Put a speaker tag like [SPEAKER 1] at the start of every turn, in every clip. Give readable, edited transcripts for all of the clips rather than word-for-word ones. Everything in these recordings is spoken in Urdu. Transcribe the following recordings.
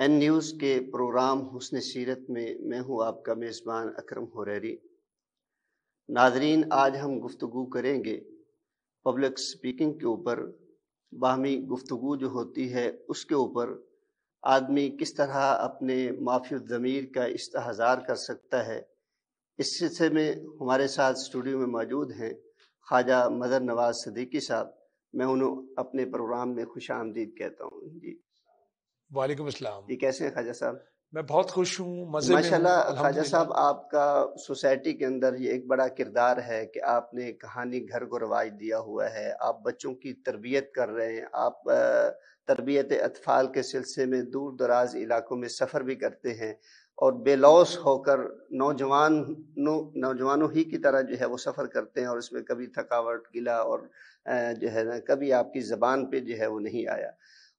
[SPEAKER 1] این نیوز کے پروگرام حسن سیرت میں ہوں آپ کا میزبان اکرم حریری۔ ناظرین، آج ہم گفتگو کریں گے پبلک سپیکنگ کے اوپر۔ باہمی گفتگو جو ہوتی ہے اس کے اوپر آدمی کس طرح اپنے معافی الضمیر کا استحضار کر سکتا ہے۔ اس سلسلے میں ہمارے ساتھ اسٹوڈیو میں موجود ہیں خواجہ مظہر نواز صدیقی صاحب۔ میں انہوں اپنے پروگرام میں خوش آمدید کہتا ہوں۔ جی
[SPEAKER 2] وعلیکم السلام
[SPEAKER 1] جی، کیسے ہیں خواجہ صاحب؟
[SPEAKER 2] میں بہت خوش ہوں، مزے میں
[SPEAKER 1] ماشاء
[SPEAKER 2] ہوں
[SPEAKER 1] اللہ خواجہ
[SPEAKER 2] الحمدللہ۔
[SPEAKER 1] صاحب، آپ کا سوسائٹی کے اندر یہ ایک بڑا کردار ہے کہ آپ نے کہانی گھر کو رواج دیا ہوا ہے۔ آپ بچوں کی تربیت کر رہے ہیں، آپ تربیت اطفال کے سلسلے میں دور دراز علاقوں میں سفر بھی کرتے ہیں، اور بے لوث ہو کر نوجوانوں ہی کی طرح جو ہے وہ سفر کرتے ہیں، اور اس میں کبھی تھکاوٹ، گلا اور جو ہے نا کبھی آپ کی زبان پہ جو ہے وہ نہیں آیا۔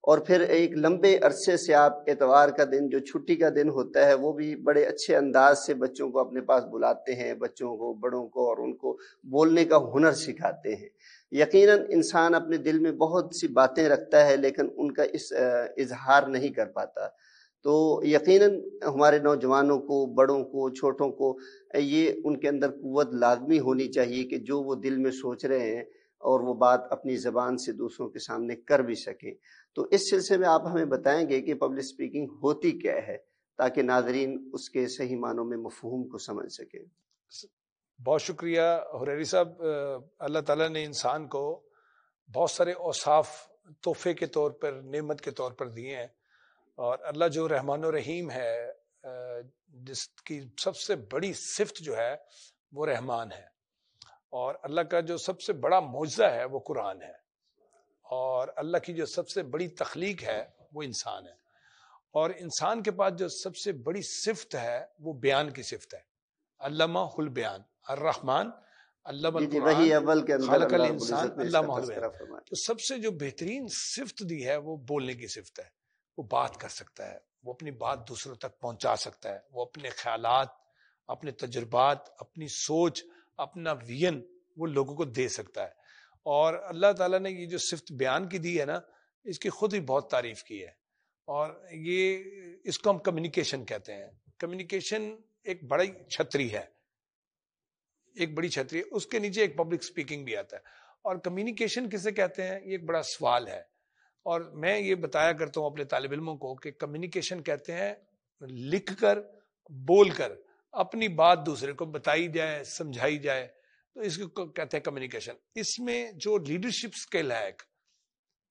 [SPEAKER 1] اور پھر ایک لمبے عرصے سے آپ اتوار کا دن جو چھٹی کا دن ہوتا ہے وہ بھی بڑے اچھے انداز سے بچوں کو اپنے پاس بلاتے ہیں، بچوں کو، بڑوں کو، اور ان کو بولنے کا ہنر سکھاتے ہیں۔ یقیناً انسان اپنے دل میں بہت سی باتیں رکھتا ہے لیکن ان کا اظہار نہیں کر پاتا۔ تو یقیناً ہمارے نوجوانوں کو، بڑوں کو، چھوٹوں کو یہ ان کے اندر قوت لازمی ہونی چاہیے کہ جو وہ دل میں سوچ رہے ہیں اور وہ بات اپنی زبان سے دوسروں کے سامنے کر بھی سکیں۔ تو اس سلسلے میں آپ ہمیں بتائیں گے کہ پبلک سپیکنگ ہوتی کیا ہے تاکہ ناظرین اس کے صحیح معنوں میں مفہوم کو سمجھ سکیں۔
[SPEAKER 2] بہت شکریہ حریری صاحب۔ اللہ تعالیٰ نے انسان کو بہت سارے اوصاف تحفے کے طور پر، نعمت کے طور پر دیے ہیں، اور اللہ جو رحمان و رحیم ہے، جس کی سب سے بڑی صفت جو ہے وہ رحمان ہے، اور اللہ کا جو سب سے بڑا معجزہ ہے وہ قرآن ہے، اور اللہ کی جو سب سے بڑی تخلیق ہے وہ انسان ہے، اور انسان کے پاس جو سب سے بڑی صفت ہے وہ بیان کی صفت ہے۔ علامہ البیان، الرحمن علم
[SPEAKER 1] جی وہی
[SPEAKER 2] القرآن
[SPEAKER 1] اول کے اندر
[SPEAKER 2] خالق
[SPEAKER 1] اللہ رب
[SPEAKER 2] الانسان
[SPEAKER 1] العزت نے اس کا
[SPEAKER 2] علامہ البیان۔
[SPEAKER 1] تذکرہ فرمایا۔
[SPEAKER 2] تو سب سے جو بہترین صفت دی ہے وہ بولنے کی صفت ہے۔ وہ بات کر سکتا ہے، وہ اپنی بات دوسروں تک پہنچا سکتا ہے، وہ اپنے خیالات، اپنے تجربات، اپنی سوچ، اپنا ویژن وہ لوگوں کو دے سکتا ہے۔ اور اللہ تعالیٰ نے یہ جو صفت بیان کی دی ہے نا، اس کی خود ہی بہت تعریف کی ہے، اور اس کو ہم کمیونیکیشن کہتے ہیں۔ کمیونیکیشن ایک بڑی چھتری ہے، ایک بڑی چھتری ہے، اس کے نیچے ایک پبلک سپیکنگ بھی آتا ہے۔ اور کمیونیکیشن کسے کہتے ہیں، یہ ایک بڑا سوال ہے، اور میں یہ بتایا کرتا ہوں اپنے طالب علموں کو کہ کمیونیکیشن کہتے ہیں لکھ کر، بول کر اپنی بات دوسرے کو بتائی جائے، سمجھائی جائے، تو اس کو کہتے ہیں کمیونیکیشن۔ اس میں جو لیڈرشپ سکل ہے،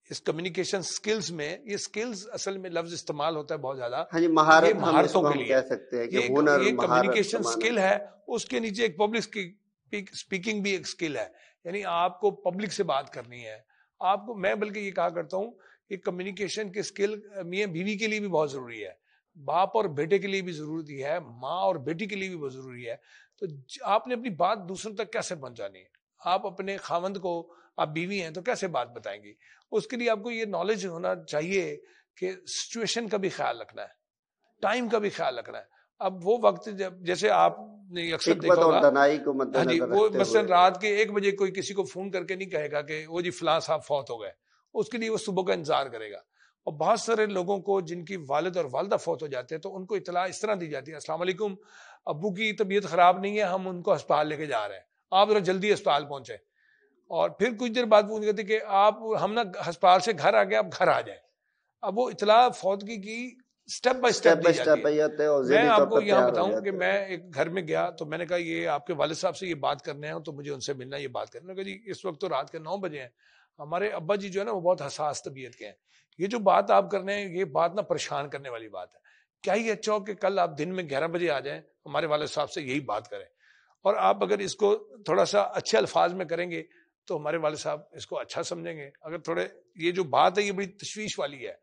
[SPEAKER 2] اس کمیونیکیشن سکلز میں، یہ سکلز اصل میں لفظ استعمال ہوتا ہے بہت زیادہ،
[SPEAKER 1] ہاں جی،
[SPEAKER 2] یہ
[SPEAKER 1] مہارت ہم اس
[SPEAKER 2] مہارتوں
[SPEAKER 1] کو
[SPEAKER 2] کے
[SPEAKER 1] ہم
[SPEAKER 2] لیے،
[SPEAKER 1] کہہ سکتے ہیں کہ ہنر،
[SPEAKER 2] یہ
[SPEAKER 1] مہارت
[SPEAKER 2] کمیونیکیشن
[SPEAKER 1] کا معنی۔
[SPEAKER 2] سکل ہے۔ اس کے نیچے ایک پبلک سپیکنگ بھی ایک سکل ہے، یعنی آپ کو پبلک سے بات کرنی ہے۔ آپ کو، میں بلکہ یہ کہا کرتا ہوں کہ کمیونیکیشن کی سکل میاں بیوی کے لیے بھی بہت ضروری ہے، باپ اور بیٹے کے لیے بھی ضروری ہے، ماں اور بیٹی کے لیے بھی بہت ضروری ہے۔ تو آپ نے اپنی بات دوسروں تک کیسے پہنچانی ہے؟ آپ اپنے خاوند کو، آپ بیوی ہیں تو کیسے بات بتائیں گی؟ اس کے لیے آپ کو یہ نالج ہونا چاہیے کہ سچویشن کا بھی خیال رکھنا ہے، ٹائم کا بھی خیال رکھنا ہے۔ اب وہ وقت جب، جیسے آپ نے اکثر
[SPEAKER 1] حکمت
[SPEAKER 2] دیکھا
[SPEAKER 1] اور
[SPEAKER 2] ہوگا،
[SPEAKER 1] دانائی کو مد
[SPEAKER 2] ہاں جی،
[SPEAKER 1] نظر
[SPEAKER 2] وہ
[SPEAKER 1] رکھتے
[SPEAKER 2] مثلا
[SPEAKER 1] ہوئے۔
[SPEAKER 2] رات کے 1 بجے کوئی کسی کو فون کر کے نہیں کہے گا کہ وہ جی فلاں صاحب فوت ہو گئے، اس کے لیے وہ صبح کا انتظار کرے گا۔ اور بہت سارے لوگوں کو جن کی والد اور والدہ فوت ہو جاتے ہیں تو ان کو اطلاع اس طرح دی جاتی ہے، السلام علیکم، ابو کی طبیعت خراب نہیں ہے، ہم ان کو ہسپتال لے کے جا رہے ہیں، آپ ذرا جلدی ہسپتال پہنچے۔ اور پھر کچھ دیر بعد وہ کہتے کہ ہم نا ہسپتال سے گھر آ گئے، آپ گھر آ جائیں۔ اب وہ اطلاع فوتگی کی سٹیپ بائی سٹیپ دی جاتی ہے۔
[SPEAKER 1] اور
[SPEAKER 2] میں
[SPEAKER 1] ذہنی
[SPEAKER 2] آپ
[SPEAKER 1] طور
[SPEAKER 2] کو
[SPEAKER 1] پر
[SPEAKER 2] یہاں
[SPEAKER 1] تیار ہو
[SPEAKER 2] بتاؤں کہ
[SPEAKER 1] جاتے ہیں۔
[SPEAKER 2] میں ایک گھر میں گیا تو میں نے کہا یہ آپ کے والد صاحب سے یہ بات کرنے ہیں تو مجھے ان سے ملنا، یہ بات کرنا۔ میں نے کہا جی اس وقت تو رات کے 9 بجے ہیں، ہمارے ابا جی جو ہے نا وہ بہت حساس طبیعت کے ہیں، یہ جو بات آپ کر رہے ہیں یہ بات نا پریشان کرنے والی بات ہے، کیا ہی اچھا ہو کہ کل آپ دن میں 11 بجے آ جائیں، ہمارے والد صاحب سے یہی بات کریں، اور آپ اگر اس کو تھوڑا سا اچھے الفاظ میں کریں گے تو ہمارے والد صاحب اس کو اچھا سمجھیں گے۔ اگر تھوڑے یہ جو بات ہے یہ بڑی تشویش والی ہے،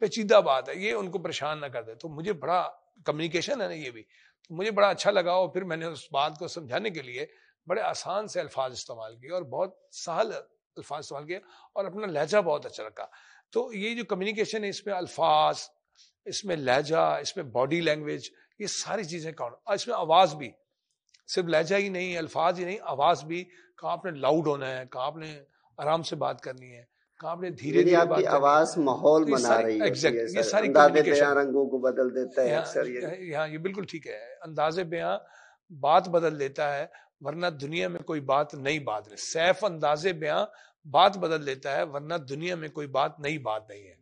[SPEAKER 2] پیچیدہ بات ہے، یہ ان کو پریشان نہ کر دے، تو مجھے بڑا کمیونیکیشن ہے نا یہ بھی، تو مجھے بڑا اچھا لگا، اور پھر میں نے اس بات کو سمجھانے کے لیے بڑے آسان سے الفاظ استعمال کیے اور بہت سہل الفاظ استعمال کیے، اور اپنا لہجہ بہت اچھا رکھا۔ تو یہ جو کمیونیکیشن ہے، اس میں الفاظ، اس میں لہجہ، اس میں باڈی لینگویج، یہ ساری چیزیں کاؤنٹ، اور اس میں آواز بھی، صرف لہجہ ہی نہیں، الفاظ ہی نہیں، آواز بھی، کہاں آپ نے لاؤڈ ہونا ہے، کہاں آپ نے آرام سے بات کرنی ہے۔ کانپنے دھیرے
[SPEAKER 1] یعنی
[SPEAKER 2] دھیرے
[SPEAKER 1] آپ کی
[SPEAKER 2] بات کرنی ہے.
[SPEAKER 1] آواز ماحول
[SPEAKER 2] تو یہ
[SPEAKER 1] بنا
[SPEAKER 2] ساری
[SPEAKER 1] رہی ہوتی ہے
[SPEAKER 2] ایگزیکٹ یہ
[SPEAKER 1] سر،
[SPEAKER 2] ساری
[SPEAKER 1] انداز بیاں
[SPEAKER 2] کمیونیکیشن
[SPEAKER 1] رنگوں کو بدل دیتا ہے اکثر.
[SPEAKER 2] یہاں یہ بالکل ٹھیک ہے. انداز بیاں بات بدل دیتا ہے، ورنہ دنیا میں کوئی بات نئی بات نہیں. سیف انداز بیاں بات بدل دیتا ہے، ورنہ دنیا میں کوئی بات نئی بات نہیں ہے.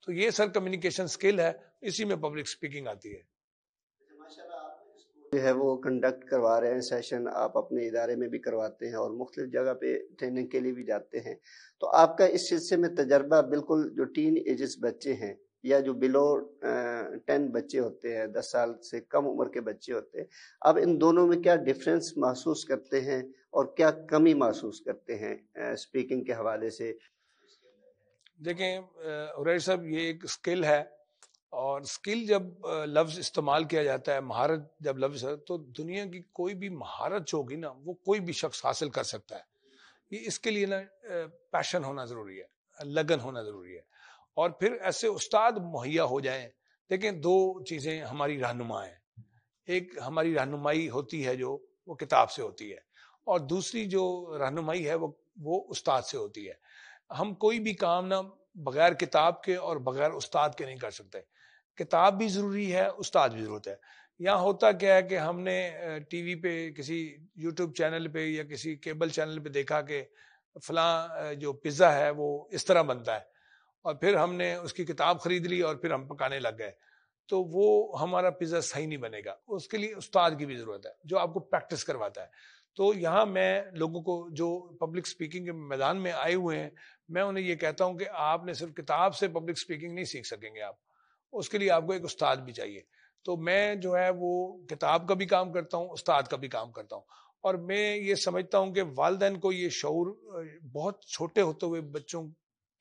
[SPEAKER 2] تو یہ سر کمیونیکیشن سکل ہے، اسی میں پبلک سپیکنگ آتی ہے.
[SPEAKER 1] جو ہے وہ کنڈکٹ کروا رہے ہیں سیشن، آپ اپنے ادارے میں بھی کرواتے ہیں اور مختلف جگہ پہ ٹریننگ کے لیے بھی جاتے ہیں، تو آپ کا اس سلسلے میں تجربہ بالکل جو ٹین ایجز بچے ہیں یا جو بلو 10 بچے ہوتے ہیں، 10 سال سے کم عمر کے بچے ہوتے ہیں، آپ ان دونوں میں کیا ڈفرینس محسوس کرتے ہیں اور کیا کمی محسوس کرتے ہیں اسپیکنگ کے حوالے سے؟
[SPEAKER 2] دیکھیں عریر صاحب، یہ ایک اسکل ہے، اور اسکل جب لفظ استعمال کیا جاتا ہے، مہارت جب لفظ ہے، تو دنیا کی کوئی بھی مہارت جو ہوگی نا وہ کوئی بھی شخص حاصل کر سکتا ہے. یہ اس کے لیے نا پیشن ہونا ضروری ہے، لگن ہونا ضروری ہے، اور پھر ایسے استاد مہیا ہو جائیں. دیکھیں دو چیزیں ہماری رہنما ہیں. ایک ہماری رہنمائی ہوتی ہے جو وہ کتاب سے ہوتی ہے، اور دوسری جو رہنمائی ہے وہ استاد سے ہوتی ہے. ہم کوئی بھی کام نا بغیر کتاب کے اور بغیر استاد کے نہیں کر سکتے. کتاب بھی ضروری ہے، استاد بھی ضرورت ہے. یہاں ہوتا کیا ہے کہ ہم نے ٹی وی پہ کسی یوٹیوب چینل پہ یا کسی کیبل چینل پہ دیکھا کہ فلاں جو پیزا ہے وہ اس طرح بنتا ہے، اور پھر ہم نے اس کی کتاب خرید لی اور پھر ہم پکانے لگ گئے، تو وہ ہمارا پیزا صحیح نہیں بنے گا. اس کے لیے استاد کی بھی ضرورت ہے جو آپ کو پریکٹس کرواتا ہے. تو یہاں میں لوگوں کو جو پبلک سپیکنگ کے میدان میں آئے ہوئے ہیں، میں انہیں یہ کہتا ہوں کہ آپ نے صرف کتاب سے پبلک سپیکنگ نہیں سیکھ سکیں گے. آپ اس کے لیے آپ کو ایک استاد بھی چاہیے. تو میں جو ہے وہ کتاب کا بھی کام کرتا ہوں، استاد کا بھی کام کرتا ہوں. اور میں یہ سمجھتا ہوں کہ والدین کو یہ شعور بہت چھوٹے ہوتے ہوئے بچوں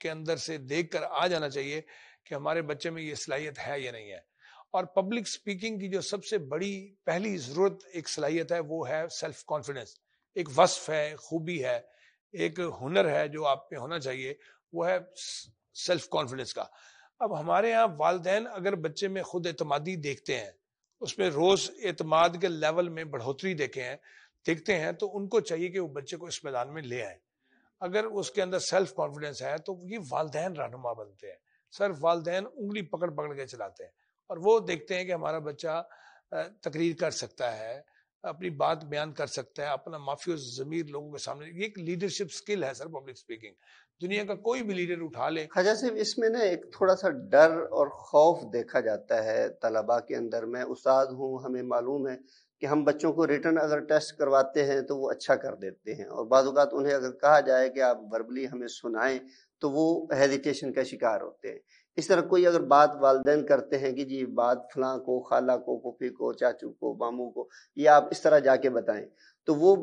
[SPEAKER 2] کے اندر سے دیکھ کر آ جانا چاہیے کہ ہمارے بچے میں یہ صلاحیت ہے یا نہیں ہے. اور پبلک سپیکنگ کی جو سب سے بڑی پہلی ضرورت ایک صلاحیت ہے وہ ہے سیلف کانفیڈنس. ایک وصف ہے، خوبی ہے، ایک ہنر ہے جو آپ پہ ہونا چاہیے، وہ ہے سیلف کانفیڈنس کا. اب ہمارے ہاں والدین اگر بچے میں خود اعتمادی دیکھتے ہیں، اس میں روز اعتماد کے لیول میں بڑھوتری دیکھتے ہیں، تو ان کو چاہیے کہ وہ بچے کو اس میدان میں لے آئیں. اگر اس کے اندر سیلف کانفیڈنس ہے تو یہ والدین رہنما بنتے ہیں. صرف والدین انگلی پکڑ کے چلاتے ہیں، اور وہ دیکھتے ہیں کہ ہمارا بچہ تقریر کر سکتا ہے، اپنی بات بیان کر سکتا ہے، اپنا معافی و ضمیر لوگوں کے سامنے. یہ ایک لیڈرشپ سکل ہے سر، پبلک سپیکنگ. دنیا کا کوئی بھی لیڈر اٹھا لے.
[SPEAKER 1] خواجہ صاحب، اس میں نا ایک تھوڑا سا ڈر اور خوف دیکھا جاتا ہے طلباء کے اندر. میں استاد ہوں، ہمیں معلوم ہے کہ ہم بچوں کو ریٹن اگر ٹیسٹ کرواتے ہیں تو وہ اچھا کر دیتے ہیں، اور بعض اوقات انہیں اگر کہا جائے کہ آپ وربلی ہمیں سنائیں تو وہ ہیزیٹیشن کا شکار ہوتے ہیں. اس طرح کوئی اگر بات والدین کرتے ہیں کہ جی بات فلاں کو، خالہ کو، پھوپھی کو، چاچو کو، ماموں کو، یہ آپ اس طرح جا کے بتائیں، تو وہ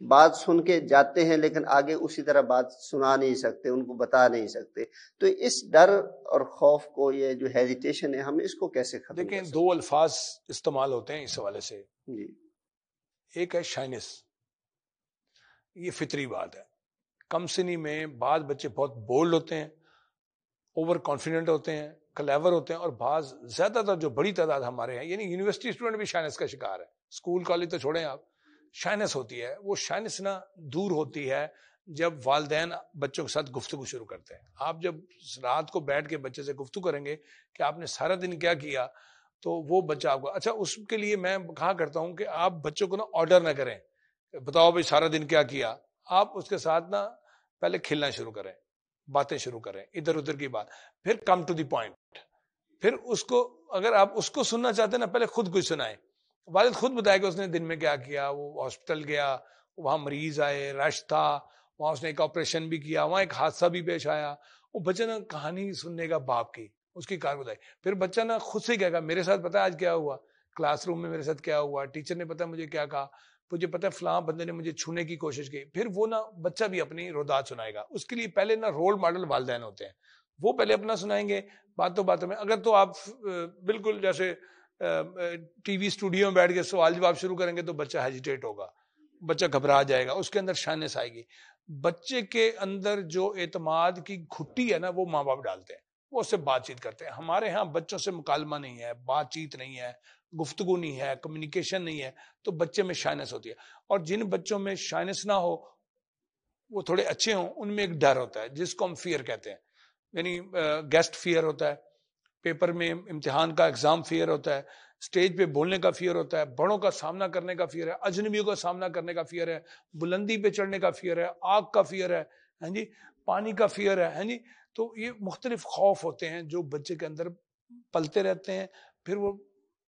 [SPEAKER 1] بات سن کے جاتے ہیں لیکن آگے اسی طرح بات سنا نہیں سکتے، ان کو بتا نہیں سکتے. تو اس ڈر اور خوف کو، یہ جو ہیزیٹیشن ہے، ہم اس کو کیسے ختم
[SPEAKER 2] دیکھیں
[SPEAKER 1] کر سکتے
[SPEAKER 2] دو الفاظ استعمال ہوتے ہیں اس حوالے سے.
[SPEAKER 1] ہیں؟ جی
[SPEAKER 2] ایک ہے شائنس. یہ فطری بات ہے. کم سنی میں بعض بچے بہت بولڈ ہوتے ہیں، اوور کانفیڈنٹ ہوتے ہیں، کلیور ہوتے ہیں، اور بعض زیادہ تر جو بڑی تعداد ہمارے ہیں، یعنی یونیورسٹی اسٹوڈنٹ بھی شائنس کا شکار ہے. اسکول کالج تو چھوڑیں آپ، شائنس ہوتی ہے. وہ شائنس نہ دور ہوتی ہے جب والدین بچوں کے ساتھ گفتگو شروع کرتے ہیں. آپ جب رات کو بیٹھ کے بچے سے گفتگو کریں گے کہ آپ نے سارا دن کیا کیا، تو وہ بچہ آپ کو اچھا. اس کے لیے میں کہا کرتا ہوں کہ آپ بچوں کو نا آرڈر نہ کریں، بتاؤ بھائی سارا دن کیا کیا. آپ اس کے ساتھ نا پہلے کھیلنا شروع کریں، باتیں شروع کریں، ادھر ادھر کی بات، پھر کم ٹو دی پوائنٹ. پھر اس کو، اگر آپ اس کو سننا چاہتے ہیں نا، پہلے خود کچھ سنائیں. والد خود بتائے کہ اس نے دن میں کیا کیا. وہ ہاسپٹل گیا، وہاں مریض آئے، رش تھا، وہاں اس نے ایک آپریشن بھی کیا، وہاں ایک حادثہ بھی پیش آیا. وہ بچہ نا کہانی سننے کا باپ کی، اس کی کار بتائی. پھر بچہ نا خود سے کہے گا میرے ساتھ پتا آج کیا ہوا، کلاس روم میں میرے ساتھ کیا ہوا، ٹیچر نے پتا مجھے کیا کہا، مجھے پتا فلاں بندے نے مجھے چھونے کی کوشش کی. پھر وہ نا بچہ بھی اپنی رودات سنائے گا. اس کے لیے پہلے نا رول ماڈل والدین ہوتے ہیں. وہ پہلے اپنا سنائیں گے باتوں میں. اگر تو آپ بالکل جیسے ٹی وی اسٹوڈیو میں بیٹھ کے سوال جواب شروع کریں گے تو بچہ ہیجیٹیٹ ہوگا، بچہ گھبرا جائے گا، اس کے اندر شائنس آئے گی. بچے کے اندر جو اعتماد کی گھٹی ہے نا، وہ ماں باپ ڈالتے ہیں، وہ اس سے بات چیت کرتے ہیں. ہمارے ہاں بچوں سے مکالمہ نہیں ہے، بات چیت نہیں ہے، گفتگو نہیں ہے، کمیونیکیشن نہیں ہے، تو بچے میں شائنس ہوتی ہے. اور جن بچوں میں شائنس نہ ہو وہ تھوڑے اچھے ہوں، ان میں ایک ڈر ہوتا ہے جس کو ہم فیئر کہتے ہیں، یعنی گیسٹ فیئر ہوتا ہے، پیپر میں امتحان کا ایگزام فیئر ہوتا ہے، اسٹیج پہ بولنے کا فیئر ہوتا ہے، بڑوں کا سامنا کرنے کا فیئر ہے، اجنبیوں کا سامنا کرنے کا فیئر ہے، بلندی پہ چڑھنے کا فیئر ہے، آگ کا فیئر ہے، ہاں جی، پانی کا فیئر ہے، ہاں جی. تو یہ مختلف خوف ہوتے ہیں جو بچے کے اندر پلتے رہتے ہیں، پھر وہ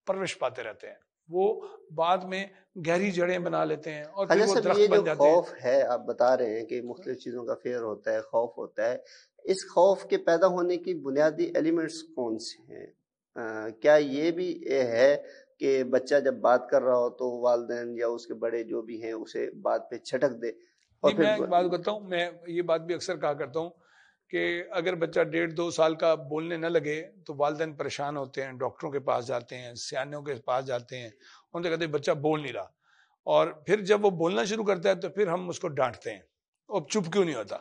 [SPEAKER 2] پرورش پاتے رہتے ہیں، وہ بعد میں گہری جڑیں بنا لیتے ہیں اور پھر
[SPEAKER 1] خواجہ
[SPEAKER 2] وہ
[SPEAKER 1] صاحب،
[SPEAKER 2] درخت
[SPEAKER 1] یہ جو
[SPEAKER 2] بن جاتے ہیں.
[SPEAKER 1] خوف ہے آپ بتا رہے ہیں کہ مختلف چیزوں کا فیئر ہوتا ہے، خوف ہوتا ہے، اس خوف کے پیدا ہونے کی بنیادی ایلیمنٹس کون سے ہیں؟ کیا یہ بھی ہے کہ بچہ جب بات کر رہا ہو تو والدین یا اس کے بڑے جو بھی ہیں اسے بات پہ چھٹک دے اور
[SPEAKER 2] نہیں،
[SPEAKER 1] پھر
[SPEAKER 2] میں ایک بات کرتا ہوں، میں یہ بات بھی اکثر کہا کرتا ہوں کہ اگر بچہ 1.5-2 سال کا بولنے نہ لگے تو والدین پریشان ہوتے ہیں، ڈاکٹروں کے پاس جاتے ہیں، سیانوں کے پاس جاتے ہیں، ان سے کہتے ہیں بچہ بول نہیں رہا، اور پھر جب وہ بولنا شروع کرتا ہے تو پھر ہم اس کو ڈانٹتے ہیں، اب چپ کیوں نہیں ہوتا؟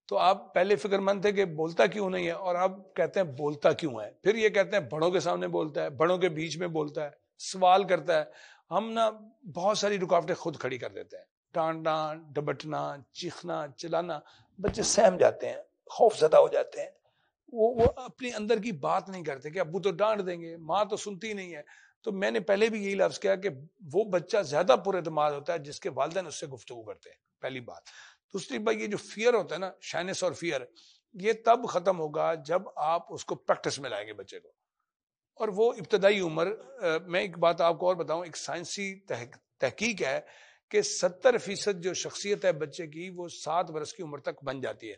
[SPEAKER 2] تو آپ پہلے فکر مند تھے کہ بولتا کیوں نہیں ہے، اور آپ کہتے ہیں بولتا کیوں ہے، پھر یہ کہتے ہیں بڑوں کے سامنے بولتا ہے، بڑوں کے بیچ میں بولتا ہے، سوال کرتا ہے. ہم نا بہت ساری رکاوٹیں خود کھڑی کر دیتے ہیں، ڈانٹنا، ڈبٹنا، چیخنا، چلانا، بچے سہم جاتے ہیں، خوف زدہ ہو جاتے ہیں، وہ اپنے اندر کی بات نہیں کرتے کہ ابو تو ڈانٹ دیں گے، ماں تو سنتی نہیں ہے. تو میں نے پہلے بھی یہی لفظ کیا کہ وہ بچہ زیادہ پر اعتماد ہوتا ہے جس کے والدین اس سے گفتگو کرتے ہیں، پہلی بات. دوسری بات، یہ جو فیئر ہوتا ہے نا، شائنس اور فیئر، یہ تب ختم ہوگا جب آپ اس کو پریکٹس میں لائیں گے بچے کو. اور وہ ابتدائی عمر، میں ایک بات آپ کو اور بتاؤں، ایک سائنسی تحقیق ہے کہ 70% جو شخصیت ہے بچے کی وہ 7 برس کی عمر تک بن جاتی ہے.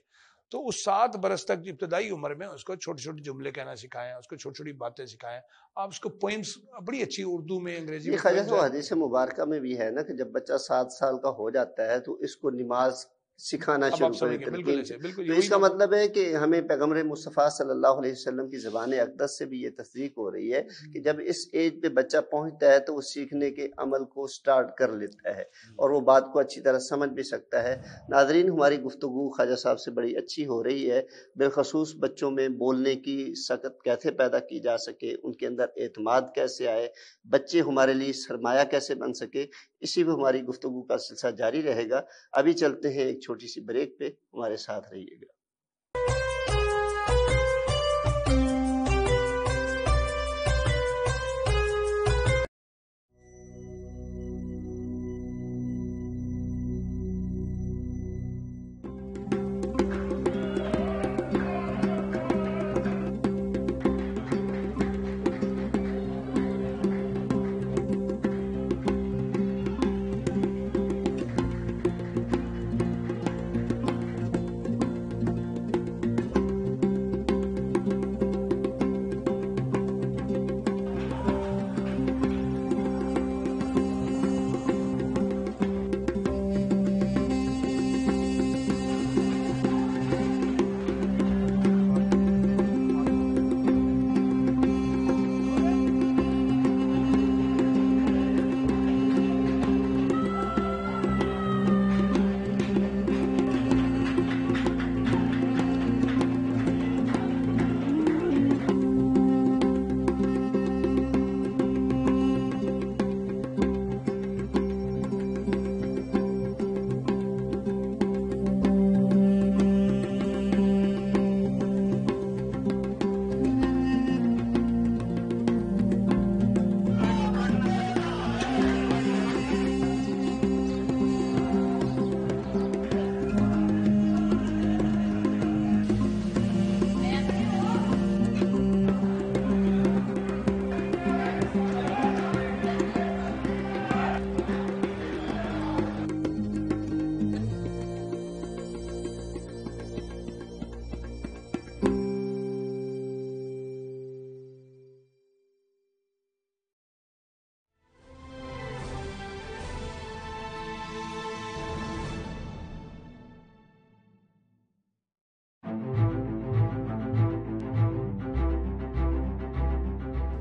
[SPEAKER 2] تو اس 7 برس تک ابتدائی عمر میں اس کو چھوٹے چھوٹے جملے کہنا سکھائیں، اس کو چھوٹی چھوٹی باتیں سکھائیں. آپ اس کو پوئمس، بڑی اچھی اردو میں، انگریزی
[SPEAKER 1] یہ
[SPEAKER 2] میں
[SPEAKER 1] خواجہ
[SPEAKER 2] پوئمس
[SPEAKER 1] صاحب
[SPEAKER 2] ہے.
[SPEAKER 1] حدیث مبارکہ میں بھی ہے نا کہ جب بچہ 7 سال کا ہو جاتا ہے تو اس کو نماز سکھانا
[SPEAKER 2] اب آپ
[SPEAKER 1] شروع کریں،
[SPEAKER 2] سمجھ گئے، بالکل
[SPEAKER 1] تلقین
[SPEAKER 2] ایسے، بالکل
[SPEAKER 1] تو
[SPEAKER 2] وہی
[SPEAKER 1] اس کا
[SPEAKER 2] تو.
[SPEAKER 1] مطلب ہے کہ ہمیں پیغمبر مصطفیٰ صلی اللہ علیہ وسلم کی زبان اقدس سے بھی یہ تصدیق ہو رہی ہے کہ جب اس ایج پہ بچہ پہنچتا ہے تو وہ سیکھنے کے عمل کو سٹارٹ کر لیتا ہے اور وہ بات کو اچھی طرح سمجھ بھی سکتا ہے. ناظرین، ہماری گفتگو خواجہ صاحب سے بڑی اچھی ہو رہی ہے، بالخصوص بچوں میں بولنے کی سکت کیسے پیدا کی جا سکے، ان کے اندر اعتماد کیسے آئے، بچے ہمارے لیے سرمایہ کیسے بن سکے، اسی پہ ہماری گفتگو کا سلسلہ جاری رہے گا. ابھی چلتے ہیں ایک چھوٹی سی بریک پہ، ہمارے ساتھ رہیے گا.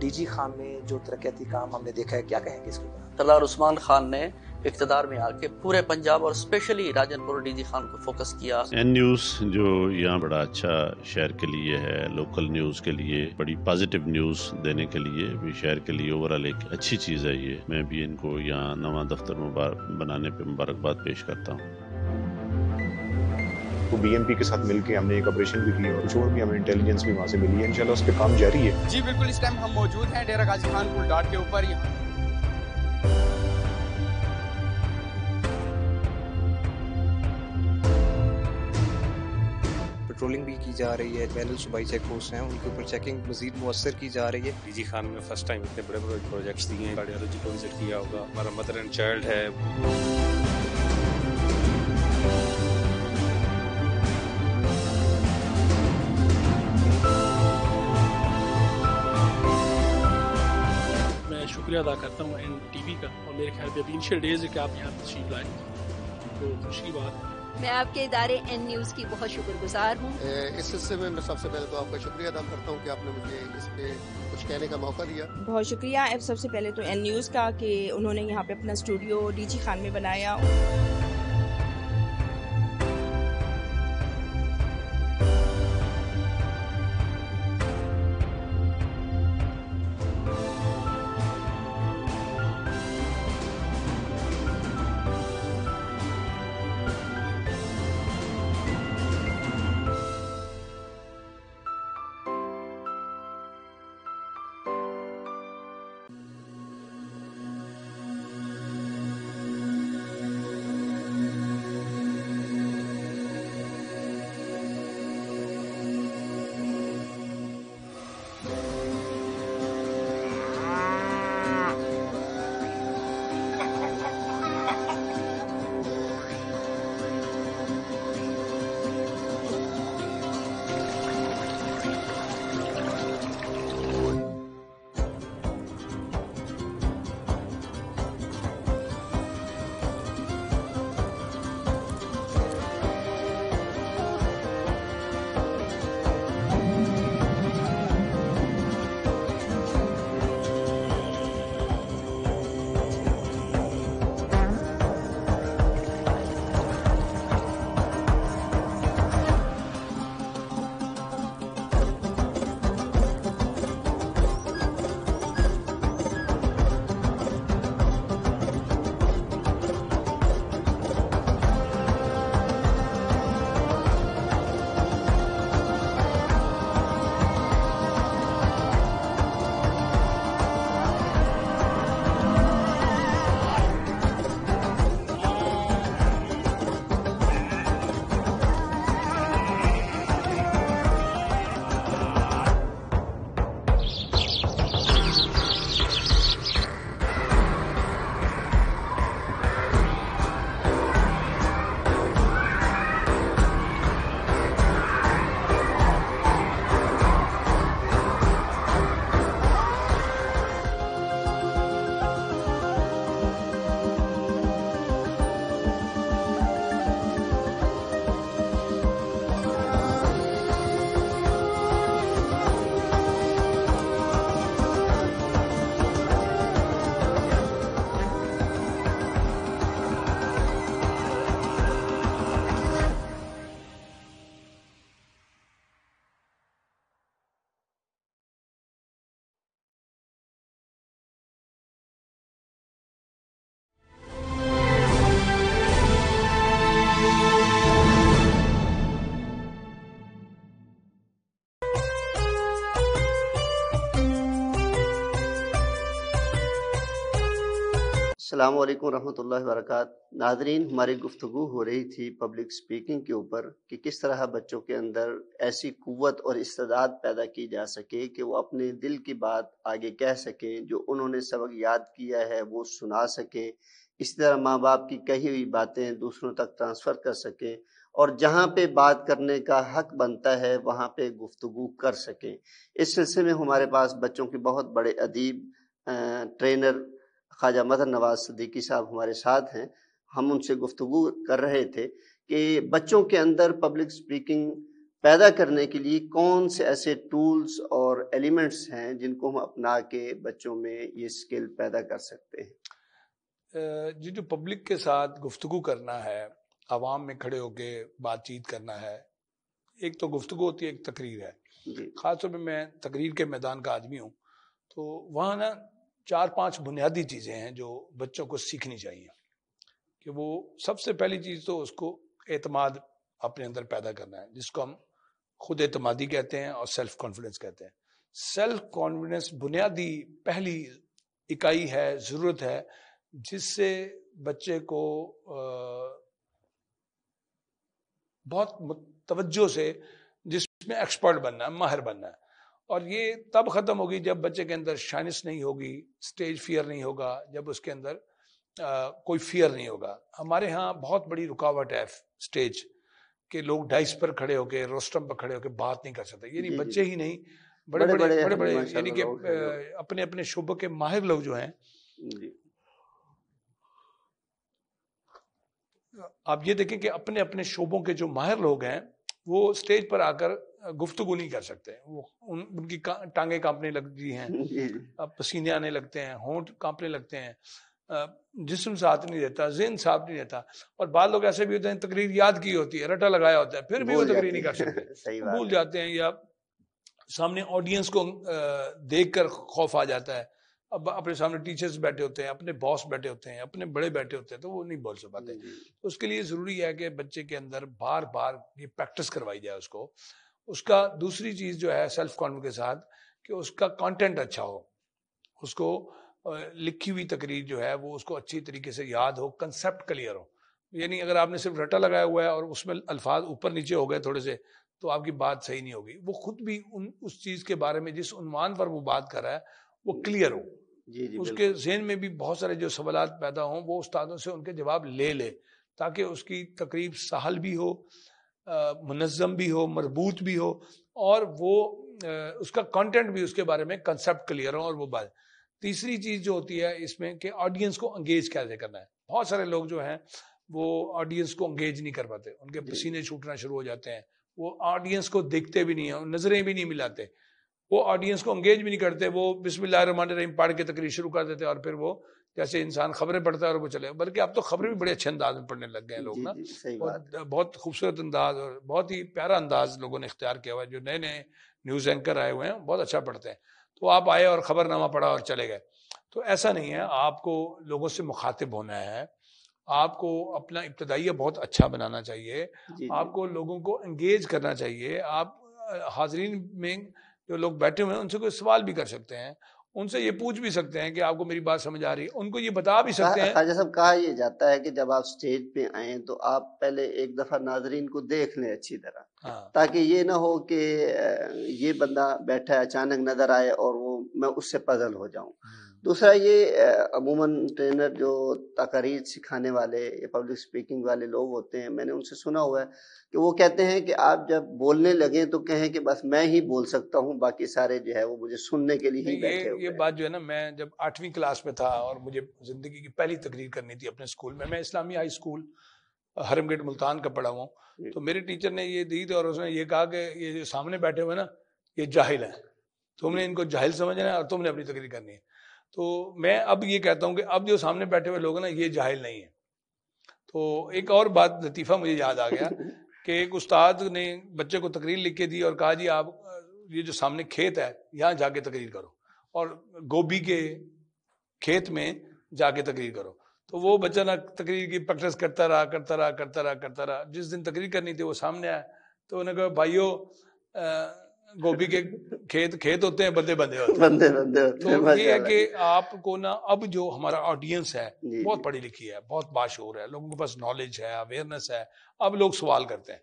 [SPEAKER 3] ڈی جی خان میں جو ترقیاتی کام ہم نے دیکھا ہے، کیا کہیں گے اس کے اوپر؟
[SPEAKER 4] سردار عثمان خان نے اقتدار میں آ کے پورے پنجاب اور اسپیشلی راجن پور ڈی جی خان کو فوکس کیا.
[SPEAKER 5] این نیوز جو یہاں بڑا اچھا شہر کے لیے ہے، لوکل نیوز کے لیے بڑی پازیٹیو نیوز دینے کے لیے بھی، شہر کے لیے اوورال ایک اچھی چیز ہے یہ. میں بھی ان کو یہاں نواں دفتر بنانے پہ مبارکباد پیش کرتا ہوں.
[SPEAKER 6] تو BMP کے ساتھ مل کے ہم نے ایک آپریشن بھی کی اور کچھ اور بھی ہمیں انٹیلیجنس بھی وہاں سے ملی ہے. انشاءاللہ اس پہ کام جاری ہے.
[SPEAKER 7] جی بالکل, اس ٹائم ہم موجود ہیں ڈیرہ غازی خان پل ڈاٹ کے اوپر.
[SPEAKER 8] پیٹرولنگ بھی کی جا رہی ہے, بین الصوبائی چیک پوسٹ ہیں ان کے اوپر چیکنگ مزید مؤثر کی جا رہی ہے.
[SPEAKER 9] DG خان میں فرسٹ ٹائم اتنے بڑے بڑے پروجیکٹس دیے ہیں. کارڈیالوجی کو وزٹ کیا ہوگا, ہمارا مدر اینڈ چائلڈ ہے.
[SPEAKER 10] میں شکریہ ادا کرتا ہوں NTV کا, اور میرے خیال میں ابھی انیشیل ڈیز ہے کہ آپ یہاں تشریف لائیں, تو خوشی کی بات ہے.
[SPEAKER 11] میں آپ کے ادارے N نیوز کی بہت شکر گزار ہوں.
[SPEAKER 12] اس سلسلے میں سب سے پہلے تو آپ کا شکریہ ادا کرتا ہوں کہ آپ نے مجھے اس پہ کچھ کہنے کا موقع دیا.
[SPEAKER 13] بہت شکریہ سب سے پہلے تو N نیوز کا کہ انہوں نے یہاں پہ اپنا اسٹوڈیو DG خان میں بنایا.
[SPEAKER 1] السلام علیکم ورحمۃ اللہ وبرکاتہ. ناظرین, ہماری گفتگو ہو رہی تھی پبلک سپیکنگ کے اوپر کہ کس طرح بچوں کے اندر ایسی قوت اور استعداد پیدا کی جا سکے کہ وہ اپنے دل کی بات آگے کہہ سکیں, جو انہوں نے سبق یاد کیا ہے وہ سنا سکیں, اسی طرح ماں باپ کی کہی ہوئی باتیں دوسروں تک ٹرانسفر کر سکیں, اور جہاں پہ بات کرنے کا حق بنتا ہے وہاں پہ گفتگو کر سکیں. اس سلسلے میں ہمارے پاس بچوں کے بہت بڑے ادیب ٹرینر خواجہ مظہر نواز صدیقی صاحب ہمارے ساتھ ہیں. ہم ان سے گفتگو کر رہے تھے کہ بچوں کے اندر پبلک سپیکنگ پیدا کرنے کے لیے کون سے ایسے ٹولز اور ایلیمنٹس ہیں جن کو ہم اپنا کے بچوں میں یہ سکل پیدا کر سکتے ہیں.
[SPEAKER 2] جی, جو پبلک کے ساتھ گفتگو کرنا ہے, عوام میں کھڑے ہو کے بات چیت کرنا ہے, ایک تو گفتگو ہوتی ہے, ایک تقریر ہے. خاص طور پہ میں تقریر کے میدان کا آدمی ہوں, تو وہاں نا 4-5 بنیادی چیزیں ہیں جو بچوں کو سیکھنی چاہیے. کہ وہ سب سے پہلی چیز تو اس کو اعتماد اپنے اندر پیدا کرنا ہے، جس کو ہم خود اعتمادی کہتے ہیں اور سیلف کانفیڈنس کہتے ہیں۔ سیلف کانفیڈنس بنیادی پہلی اکائی ہے، ضرورت ہے، جس سے بچے کو بہت متوجہ سے، جس میں ایکسپرٹ بننا ہے، ماہر بننا ہے، اور یہ تب ختم ہوگی جب بچے کے اندر شائنس نہیں ہوگی، سٹیج فیئر نہیں ہوگا، جب اس کے اندر کوئی فیئر نہیں ہوگا۔ ہمارے ہاں بہت بڑی رکاوٹ ہے سٹیج کہ لوگ ڈائس پر کھڑے ہو کے، روسٹرم پر کھڑے ہو کے بات نہیں کر سکتے، یعنی بچے ہی نہیں، بڑے بڑے یعنی کہ اپنے اپنے شعبوں کے ماہر لوگ جو ہیں، آپ یہ دیکھیں کہ اپنے اپنے شعبوں کے جو ماہر لوگ ہیں وہ سٹیج پر آ کر گفتگو نہیں کر سکتے، وہ ان کی ٹانگیں کانپنے لگتی ہیں، پسینے آنے لگتے ہیں، ہونٹ کانپنے لگتے ہیں، جسم ساتھ نہیں دیتا، ذہن ساتھ نہیں دیتا، اور بعض لوگ ایسے بھی ہوتے ہیں تقریر یاد کی ہوتی ہے، رٹا لگایا ہوتا ہے، پھر بھی وہ تقریر نہیں کر سکتے، بھول جاتے ہیں، یا سامنے آڈینس کو دیکھ کر خوف آ جاتا ہے، اب اپنے سامنے ٹیچرز بیٹھے ہوتے ہیں، اپنے باس بیٹھے ہوتے ہیں، اپنے بڑے بیٹھے ہوتے ہیں، تو وہ نہیں بول سک پاتے۔ اس کے لیے ضروری ہے کہ بچے کے اندر بار بار یہ پریکٹس کروائی جائے اس کو۔ اس کا دوسری چیز جو ہے سیلف کانفیڈنس کے ساتھ، کہ اس کا کانٹینٹ اچھا ہو، اس کو لکھی ہوئی تقریر جو ہے وہ اس کو اچھی طریقے سے یاد ہو، کنسیپٹ کلیئر ہو، یعنی اگر آپ نے صرف رٹا لگایا ہوا ہے اور اس میں الفاظ اوپر نیچے ہو گئے تھوڑے سے، تو آپ کی بات صحیح نہیں ہوگی۔ وہ خود بھی اس چیز کے بارے میں جس عنوان پر وہ بات کر رہا ہے وہ کلیئر ہو، اس کے ذہن میں بھی بہت سارے جو سوالات پیدا ہوں وہ استادوں سے ان کے جواب لے تاکہ اس کی تقریب سہل بھی ہو، منظم بھی ہو، مربوط بھی ہو، اور وہ اس کا کانٹینٹ بھی، اس کے بارے میں کنسیپٹ کلیئر ہو، اور وہ بات۔ تیسری چیز جو ہوتی ہے اس میں کہ آڈینس کو انگیج کیسے کرنا ہے۔ بہت سارے لوگ جو ہیں وہ آڈینس کو انگیج نہیں کر پاتے، ان کے پسینے چھوٹنا شروع ہو جاتے ہیں، وہ آڈینس کو دیکھتے بھی نہیں ہیں، نظریں بھی نہیں ملاتے، وہ آڈینس کو انگیج بھی نہیں کرتے، وہ بسم اللہ الرحمن الرحیم پڑھ کے تقریر شروع کر دیتے ہیں، اور پھر وہ جیسے انسان خبریں پڑھتا ہے اور وہ چلے، بلکہ اب تو خبریں بھی بڑے اچھے انداز میں پڑھنے لگ گئے ہیں لوگ نا، بہت خوبصورت انداز اور بہت ہی پیارا انداز لوگوں نے اختیار کیا ہوا ہے، جو نئے نئے نیوز اینکر آئے ہوئے ہیں بہت اچھا پڑھتے ہیں، تو آپ آئے اور خبر نامہ پڑھا اور چلے گئے، تو ایسا نہیں ہے، آپ کو لوگوں سے مخاطب ہونا ہے، آپ کو اپنا ابتدائیہ بہت اچھا بنانا چاہیے، آپ کو لوگوں کو انگیج کرنا چاہیے، آپ حاضرین میں جو لوگ بیٹھے ہوئے ہیں ان سے کوئی سوال بھی کر سکتے ہیں، ان سے یہ پوچھ بھی سکتے ہیں کہ آپ کو میری بات سمجھ آ رہی ہے، ان کو یہ بتا بھی سکتے ہیں۔
[SPEAKER 1] خواجہ صاحب کہا یہ جاتا ہے کہ جب آپ سٹیج پہ آئیں تو آپ پہلے ایک دفعہ ناظرین کو دیکھ لیں اچھی طرح، تاکہ یہ نہ ہو کہ یہ بندہ بیٹھا ہے اچانک نظر آئے اور وہ میں اس سے پزل ہو جاؤں۔ دوسرا یہ عموماً ٹرینر جو تقاریر سکھانے والے یا پبلک سپیکنگ والے لوگ ہوتے ہیں، میں نے ان سے سنا ہوا ہے کہ وہ کہتے ہیں کہ آپ جب بولنے لگیں تو کہیں کہ بس میں ہی بول سکتا ہوں، باقی سارے جو ہے وہ مجھے سننے کے لیے ہی بیٹھے ہوئے۔
[SPEAKER 2] یہ بات جو ہے نا، میں جب 8ویں کلاس میں تھا اور مجھے زندگی کی پہلی تقریر کرنی تھی اپنے اسکول میں اسلامی ہائی اسکول حرم گیٹ ملتان کا پڑھا ہوں، تو میرے ٹیچر نے یہ دی تھی اور اس نے یہ کہا کہ یہ جو سامنے بیٹھے ہوئے نا یہ جاہل ہیں، تم نے ان کو جاہل سمجھنا ہے اور تم نے اپنی تقریر کرنی ہے۔ تو میں اب یہ کہتا ہوں کہ اب جو سامنے بیٹھے ہوئے لوگ ہیں نا یہ جاہل نہیں ہیں۔ تو ایک اور بات لطیفہ مجھے یاد آ گیا کہ ایک استاد نے بچے کو تقریر لکھ کے دی اور کہا جی آپ یہ جو سامنے کھیت ہے یہاں جا کے تقریر کرو، اور گوبھی کے کھیت میں جا کے تقریر کرو۔ تو وہ بچہ نا تقریر کی پریکٹس کرتا رہا، جس دن تقریر کرنی تھی وہ سامنے آیا، تو انہوں نے کہا بھائیو گوبھی کے کھیت ہوتے ہیں، بندے ہوتے ہیں۔ تو یہ ہے کہ آپ کو نا اب جو ہمارا آڈینس ہے بہت پڑھی لکھی ہے، بہت باشعور ہے، لوگوں کے پاس نالج ہے، اویئرنس ہے، اب لوگ سوال کرتے ہیں،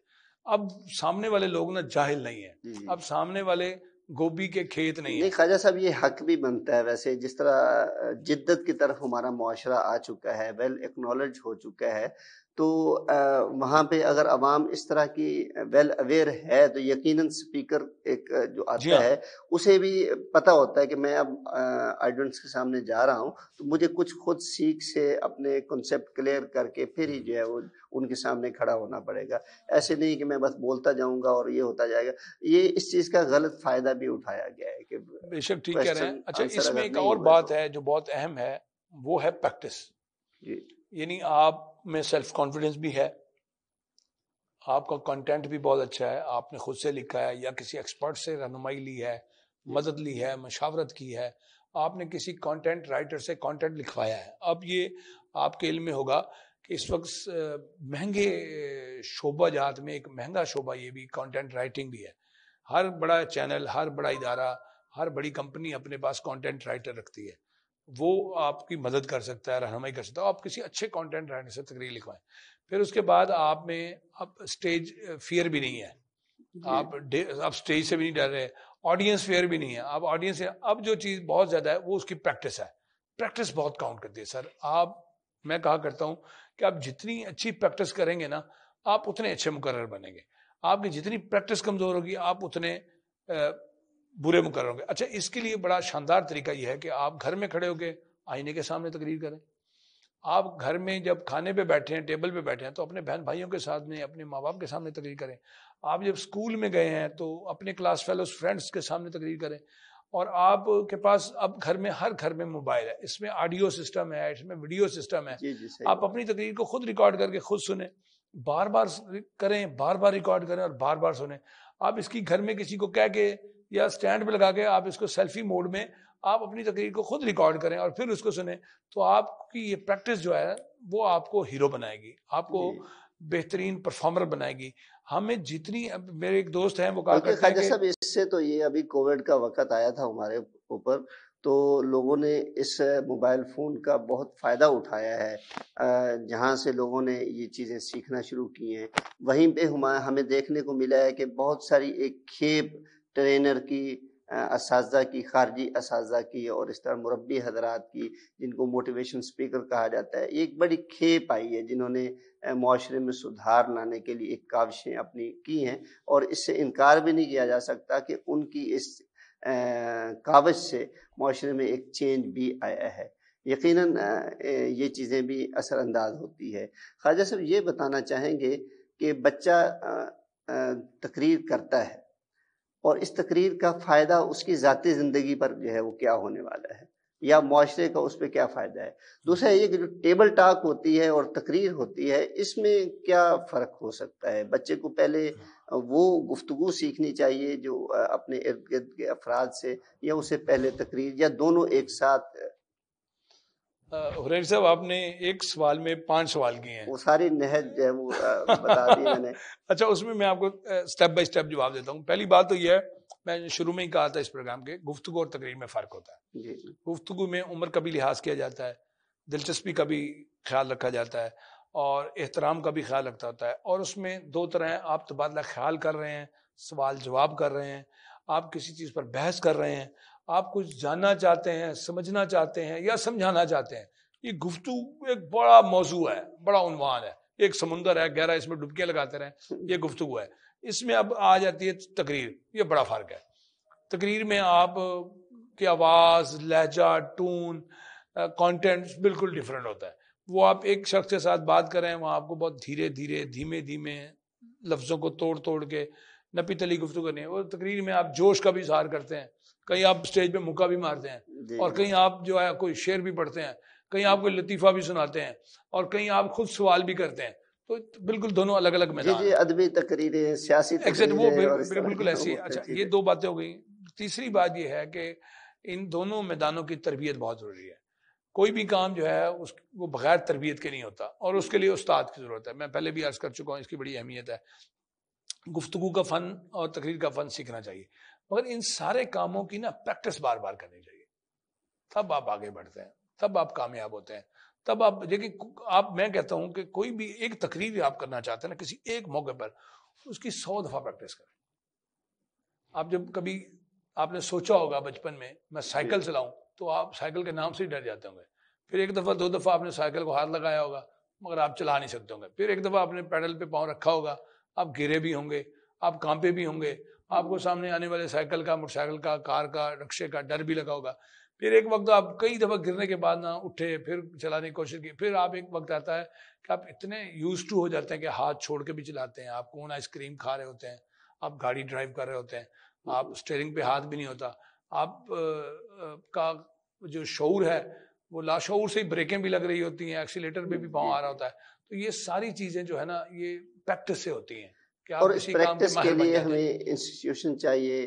[SPEAKER 2] اب سامنے والے لوگ نا جاہل نہیں ہیں، اب سامنے والے گوبھی کے کھیت نہیں ہیں۔
[SPEAKER 1] خواجہ صاحب یہ حق بھی بنتا ہے ویسے، جس طرح جدت کی طرف ہمارا معاشرہ آ چکا ہے، ویل ایکنالج ہو چکا ہے، تو وہاں پہ اگر عوام اس طرح کی ویل اویئر ہے تو یقیناً سپیکر ایک جو آتا ہے اسے بھی پتہ ہوتا ہے کہ میں اب آڈینس کے سامنے جا رہا ہوں تو مجھے کچھ خود سیکھ سے اپنے کنسیپٹ کلیئر کر کے پھر ہی جو ہے وہ ان کے سامنے کھڑا ہونا پڑے گا، ایسے نہیں کہ میں بس بولتا جاؤں گا اور یہ ہوتا جائے گا۔ یہ اس چیز کا غلط فائدہ بھی اٹھایا گیا ہے کہ
[SPEAKER 2] بے شک ٹھیک کہہ رہے ہیں۔ اچھا اس میں ایک اور بات ہے جو بہت اہم ہے، وہ ہے پریکٹس، یعنی آپ میں سیلف کانفیڈنس بھی ہے، آپ کا کنٹینٹ بھی بہت اچھا ہے، آپ نے خود سے لکھا ہے یا کسی ایکسپرٹ سے رہنمائی لی ہے، مدد لی ہے، مشاورت کی ہے، آپ نے کسی کانٹینٹ رائٹر سے کانٹینٹ لکھوایا ہے۔ اب یہ آپ کے علم میں ہوگا کہ اس وقت مہنگے شعبہ جات میں ایک مہنگا شعبہ یہ بھی کانٹینٹ رائٹنگ بھی ہے. ہر بڑا چینل، ہر بڑا ادارہ، ہر بڑی کمپنی اپنے پاس کانٹینٹ رائٹر رکھتی ہے. وہ آپ کی مدد کر سکتا ہے، رہنمائی کر سکتا ہے. آپ کسی اچھے کانٹینٹ رائٹر سے تقریر لکھوائیں. پھر اس کے بعد آپ میں اب اسٹیج فیئر بھی نہیں ہے، آپ اسٹیج سے بھی نہیں ڈر رہے، آڈینس فیئر بھی نہیں ہے. آپ آڈینس سے اب جو چیز بہت زیادہ ہے وہ اس کی پریکٹس ہے. پریکٹس بہت کاؤنٹ کرتی ہے سر. میں کہا کرتا ہوں کہ آپ جتنی اچھی پریکٹس کریں گے نا، آپ اتنے اچھے مقرر بنیں گے. آپ کی جتنی پریکٹس کمزور ہوگی، آپ اتنے برے مقرر ہوں گے. اچھا، اس کے لیے بڑا شاندار طریقہ یہ ہے کہ آپ گھر میں کھڑے ہو کے آئینے کے سامنے تقریر کریں. آپ گھر میں جب کھانے پہ بیٹھے ہیں، ٹیبل پہ بیٹھے ہیں، تو اپنے بہن بھائیوں کے ساتھ میں، اپنے ماں باپ کے سامنے تقریر کریں. آپ جب اسکول میں گئے ہیں تو اپنے کلاس فیلوز فرینڈس کے سامنے تقریر کریں. اور آپ کے پاس اب گھر میں، ہر گھر میں موبائل ہے، اس میں آڈیو سسٹم ہے، اس میں ویڈیو سسٹم ہے. آپ اپنی تقریر کو خود ریکارڈ کر کے خود سنیں، بار بار کریں، بار بار ریکارڈ کریں اور بار بار سنیں. آپ اس کی گھر میں کسی کو کہہ کے یا سٹینڈ پہ لگا کے آپ اس کو سیلفی موڈ میں آپ اپنی تقریر کو خود ریکارڈ کریں اور پھر اس کو سنیں. تو آپ کی یہ پریکٹس جو ہے وہ آپ کو ہیرو بنائے گی، آپ کو بہترین پرفارمر بنائے گی. ہمیں جتنی، میرے ایک دوست ہیں وہ کہا کرتے ہیں
[SPEAKER 1] خواجہ صاحب اس سے تو یہ ابھی کووڈ کا وقت آیا تھا ہمارے اوپر، تو لوگوں نے اس موبائل فون کا بہت فائدہ اٹھایا ہے. جہاں سے لوگوں نے یہ چیزیں سیکھنا شروع کی ہیں، وہیں پہ ہمیں دیکھنے کو ملا ہے کہ بہت ساری ایک کھیپ ٹرینر کی، اساتذہ کی، خارجی اساتذہ کی، اور اس طرح مربی حضرات کی، جن کو موٹیویشن اسپیکر کہا جاتا ہے، ایک بڑی کھیپ آئی ہے جنہوں نے معاشرے میں سدھار لانے کے لیے ایک کاوشیں اپنی کی ہیں. اور اس سے انکار بھی نہیں کیا جا سکتا کہ ان کی اس کاوش سے معاشرے میں ایک چینج بھی آیا ہے. یقیناً یہ چیزیں بھی اثر انداز ہوتی ہے. خواجہ صاحب یہ بتانا چاہیں گے کہ بچہ تقریر کرتا ہے اور اس تقریر کا فائدہ اس کی ذاتی زندگی پر جو ہے وہ کیا ہونے والا ہے، یا معاشرے کا اس پہ کیا فائدہ ہے. دوسرا یہ کہ جو ٹیبل ٹاک ہوتی ہے اور تقریر ہوتی ہے، اس میں کیا فرق ہو سکتا ہے؟ بچے کو پہلے وہ گفتگو سیکھنی چاہیے جو اپنے ارد گرد کے افراد سے، یا اسے پہلے تقریر، یا دونوں ایک ساتھ؟
[SPEAKER 2] حریر صاحب، آپ نے ایک سوال میں 5 سوال کیے ہیں.
[SPEAKER 1] وہ ساری نہج جو ہے وہ بتا دی میں نے.
[SPEAKER 2] اچھا، اس میں آپ کو سٹیپ بائی سٹیپ جواب دیتا ہوں. پہلی بات تو یہ ہے، میں شروع میں ہی کہا تھا اس پروگرام کے، گفتگو اور تقریر میں فرق ہوتا ہے. گفتگو میں عمر کا بھی لحاظ کیا جاتا ہے، دلچسپی کا بھی خیال رکھا جاتا ہے، اور احترام کا بھی خیال رکھتا ہوتا ہے. اور اس میں 2 طرح ہیں، آپ تبادلہ خیال کر رہے ہیں، سوال جواب کر رہے ہیں، آپ کسی چیز پر بحث کر رہے ہیں، آپ کچھ جاننا چاہتے ہیں، سمجھنا چاہتے ہیں یا سمجھانا چاہتے ہیں. یہ گفتگو ایک بڑا موضوع ہے، بڑا عنوان ہے، ایک سمندر ہے گہرا، اس میں ڈبکیاں لگاتے رہیں، یہ گفتگو ہے. اس میں اب آ جاتی ہے تقریر. یہ بڑا فرق ہے. تقریر میں آپ کی آواز، لہجہ، ٹون، کانٹینٹ بالکل ڈیفرنٹ ہوتا ہے. وہ آپ ایک شخص کے ساتھ بات کریں، وہاں آپ کو بہت دھیرے دھیرے، دھیمے دھیمے لفظوں کو توڑ توڑ کے نپی تلی گفتگو کرنی ہے. اور تقریر میں آپ جوش کا بھی اظہار کرتے ہیں، کہیں آپ اسٹیج پہ مکہ بھی مارتے ہیں، اور کہیں آپ جو ہے کوئی شعر بھی پڑھتے ہیں، کہیں آپ کوئی لطیفہ بھی سناتے ہیں، اور کہیں آپ خود سوال بھی کرتے ہیں. تو بالکل دونوں الگ الگ میدان ہیں.
[SPEAKER 1] ادبی تقریریں، سیاسی تقریریں،
[SPEAKER 2] وہ بالکل ایسی ہے. اچھا، یہ 2 باتیں ہو گئی. تیسری بات یہ ہے کہ ان دونوں میدانوں کی تربیت بہت ضروری ہے. کوئی بھی کام جو ہے وہ بغیر تربیت کے نہیں ہوتا، اور اس کے لیے استاد کی ضرورت ہے. میں پہلے بھی عرض کر چکا ہوں، اس کی بڑی اہمیت ہے. گفتگو کا فن اور تقریر کا فن سیکھنا چاہیے، مگر ان سارے کاموں کی نا پریکٹس بار بار کرنی چاہیے. تب آپ آگے بڑھتے ہیں، تب آپ کامیاب ہوتے ہیں. تب آپ دیکھیں، میں کہتا ہوں کہ کوئی بھی ایک تقریر آپ کرنا چاہتے ہیں نا کسی ایک موقع پر، اس کی 100 دفعہ پریکٹس کریں. آپ جب کبھی آپ نے سوچا ہوگا بچپن میں سائیکل چلاؤں، تو آپ سائیکل کے نام سے ہی ڈر جاتے ہوں گے. پھر 1 دفعہ 2 دفعہ آپ نے سائیکل کو ہاتھ لگایا ہوگا، مگر آپ چلا نہیں سکتے ہوں گے. پھر 1 دفعہ آپ نے پیڈل پہ پاؤں رکھا ہوگا، آپ گرے بھی ہوں گے، آپ کانپے بھی ہوں گے، آپ کو سامنے آنے والے سائیکل کا، موٹر سائیکل کا، کار کا، رکشے کا ڈر بھی لگا ہوگا. پھر ایک وقت آپ کئی دفعہ گرنے کے بعد نہ اٹھے، پھر چلانے کی کوشش کی. پھر آپ ایک وقت آتا ہے کہ آپ اتنے یوز ٹو ہو جاتے ہیں کہ ہاتھ چھوڑ کے بھی چلاتے ہیں. آپ کون آئس کریم کھا رہے ہوتے ہیں، آپ گاڑی ڈرائیو کر رہے ہوتے ہیں، آپ اسٹیئرنگ پہ ہاتھ بھی نہیں ہوتا. آپ کا جو شعور ہے وہ لاشعور سے ہی بریکیں بھی لگ رہی ہوتی ہیں، ایکسیلیٹر پہ بھی پاؤں آ رہا ہوتا ہے. تو یہ ساری چیزیں جو ہے نا، یہ پریکٹس سے ہوتی ہیں.
[SPEAKER 1] اور اس پریکٹس کے لیے ہمیں انسٹیٹیوشن چاہیے،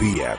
[SPEAKER 14] VX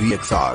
[SPEAKER 14] VXR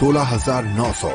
[SPEAKER 14] 16,900।